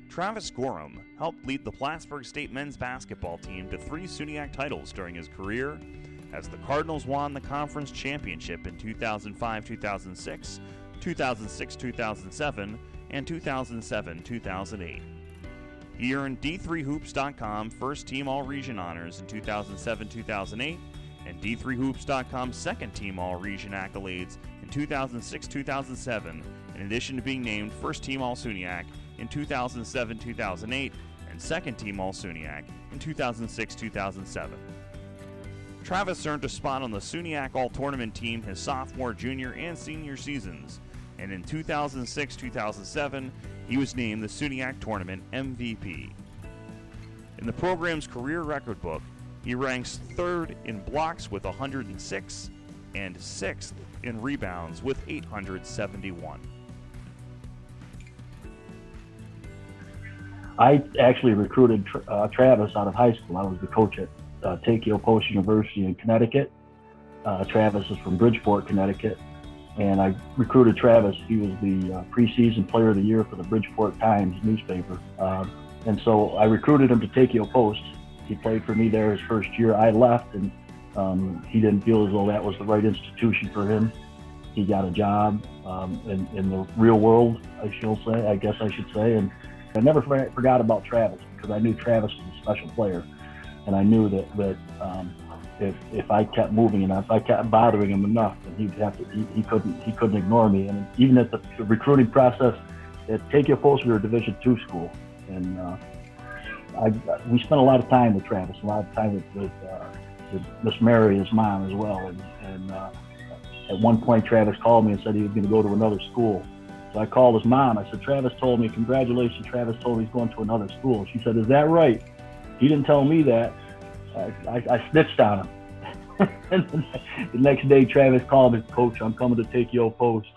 Travis Gorham helped lead the Plattsburgh State men's basketball team to 3 SUNYAC titles during his career, as the Cardinals won the conference championship in 2005-2006, 2006-2007, and 2007-2008. He earned D3Hoops.com First Team All-Region honors in 2007-2008 and D3Hoops.com Second Team All-Region accolades in 2006-2007, in addition to being named First Team All-SUNYAC in 2007-2008 and Second Team All-SUNYAC in 2006-2007. Travis earned a spot on the SUNYAC All-Tournament team his sophomore, junior, and senior seasons, and in 2006-2007, he was named the SUNYAC Tournament MVP. In the program's career record book, he ranks 3rd in blocks with 106 and 6th in rebounds with 871. I actually recruited Travis out of high school. I was the coach at Takeo Post University in Connecticut. Travis is from Bridgeport, Connecticut. And I recruited Travis. He was the preseason player of the year for the Bridgeport Times newspaper. And so I recruited him to Takeo Post. He played for me there his first year. I left, and he didn't feel as though that was the right institution for him. He got a job in the real world, I guess I should say. And I never forgot about Travis, because I knew Travis was a special player. And I knew that if I kept moving and if I kept bothering him enough, then he couldn't ignore me. And even at the recruiting process at Takeo Post, we were a Division II school, and we spent a lot of time with Travis, a lot of time with Miss Mary, his mom, as well. And at one point, Travis called me and said he was going to go to another school. So I called his mom. I said, "Travis told me, congratulations, Travis told me he's going to another school." She said, "Is that right?" He didn't tell me that. I snitched on him. And the next day, Travis called me, "Coach, I'm coming to Takeo Post."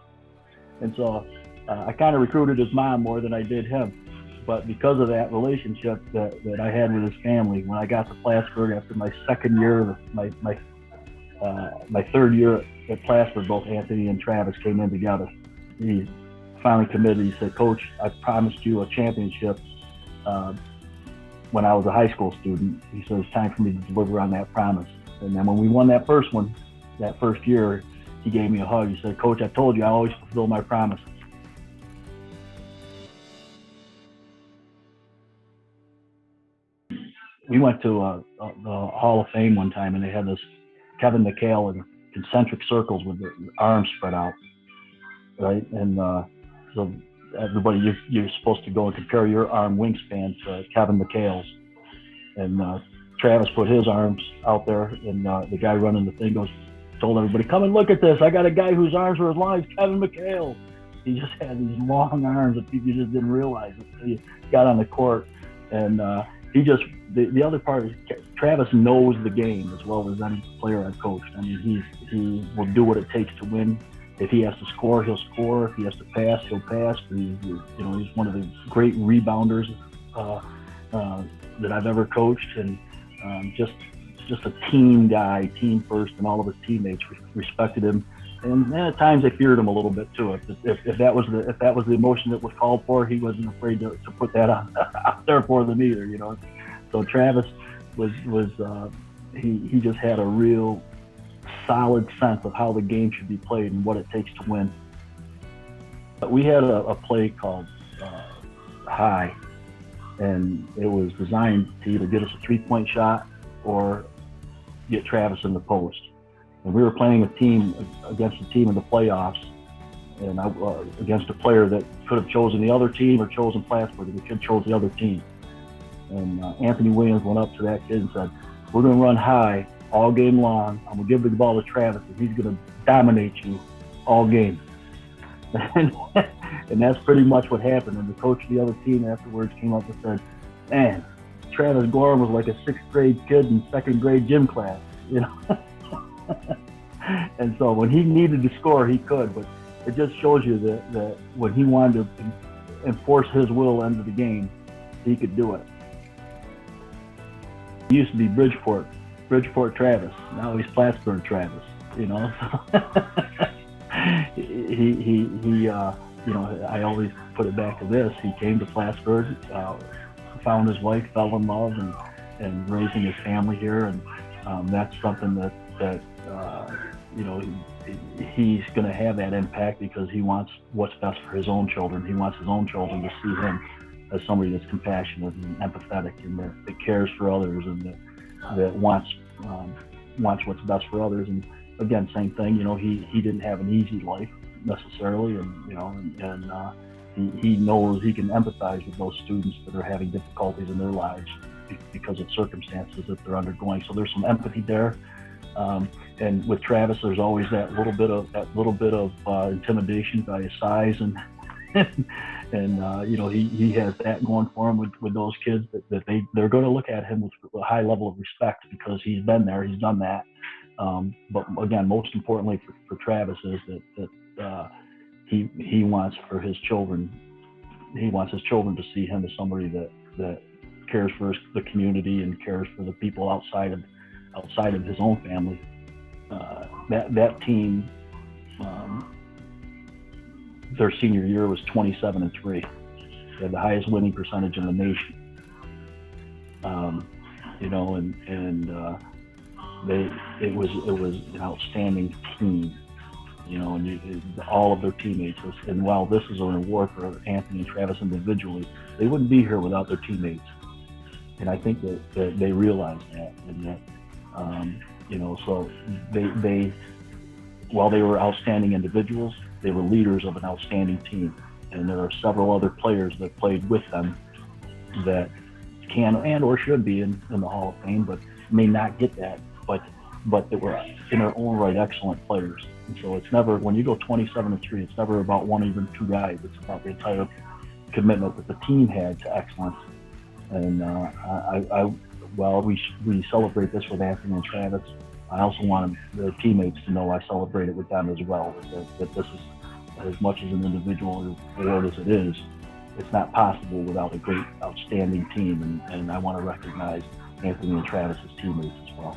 And so I kind of recruited his mom more than I did him. But because of that relationship that I had with his family, when I got to Plattsburgh after my second year, my third year at Plattsburgh, both Anthony and Travis came in together. He finally committed. He said, "Coach, I promised you a championship when I was a high school student." He said, "It's time for me to deliver on that promise." And then when we won that first one, that first year, he gave me a hug. He said, "Coach, I told you I always fulfill my promises." We went to the Hall of Fame one time, and they had this Kevin McHale in concentric circles with the arms spread out, right? And so everybody, you're supposed to go and compare your arm wingspan to Kevin McHale's. And Travis put his arms out there, and the guy running the thing told everybody, "Come and look at this. I got a guy whose arms are as long as Kevin McHale." He just had these long arms that people just didn't realize it until you got on the court. And the other part is Travis knows the game as well as any player I've coached. I mean, he will do what it takes to win. If he has to score, he'll score. If he has to pass, he'll pass. He's one of the great rebounders that I've ever coached, and just a team guy, team first, and all of his teammates respected him. And at times they feared him a little bit too. If that was the emotion that was called for, he wasn't afraid to put that out there for them either. So Travis he just had a real solid sense of how the game should be played and what it takes to win. But we had a play called High, and it was designed to either get us a three-point shot or get Travis in the post. And we were playing against a team in the playoffs, and against a player that could have chosen the other team or chosen Plattsburgh, but he could have chose the other team. And Anthony Williams went up to that kid and said, "We're going to run high all game long. I'm going to give the ball to Travis, and he's going to dominate you all game." And that's pretty much what happened. And the coach of the other team afterwards came up and said, "Man, Travis Gorham was like a sixth grade kid in second grade gym class, And so when he needed to score, he could. But it just shows you that when he wanted to enforce his will into the game, he could do it. He used to be Bridgeport Travis. Now he's Plattsburgh Travis. I always put it back to this. He came to Plattsburgh, found his wife, fell in love, and raising his family here, and that's something that he's going to have that impact because he wants what's best for his own children. He wants his own children to see him as somebody that's compassionate and empathetic and that cares for others and that wants what's best for others. And again, same thing. He didn't have an easy life necessarily, and he knows he can empathize with those students that are having difficulties in their lives because of circumstances that they're undergoing. So there's some empathy there. And with Travis, there's always that little bit of intimidation by his size, and he has that going for him with those kids that they're going to look at him with a high level of respect because he's been there, he's done that. But again, most importantly for Travis is that he wants for his children, he wants his children to see him as somebody that cares for the community and cares for the people outside of his own family. That team, their senior year was 27-3. They had the highest winning percentage in the nation. It was an outstanding team. And all of their teammates. And while this is an award for Anthony and Travis individually, they wouldn't be here without their teammates. And I think that they realize that, and that so they while they were outstanding individuals, they were leaders of an outstanding team. And there are several other players that played with them that can and or should be in the Hall of Fame, but may not get that, but they were in their own right excellent players. And so it's never, when you go 27-3, it's never about one or even two guys. It's about the entire commitment that the team had to excellence. And we celebrate this with Anthony and Travis. I also want their teammates to know I celebrate it with them as well. That this is, as much as an individual award as it is, it's not possible without a great, outstanding team. And I want to recognize Anthony and Travis's teammates as well.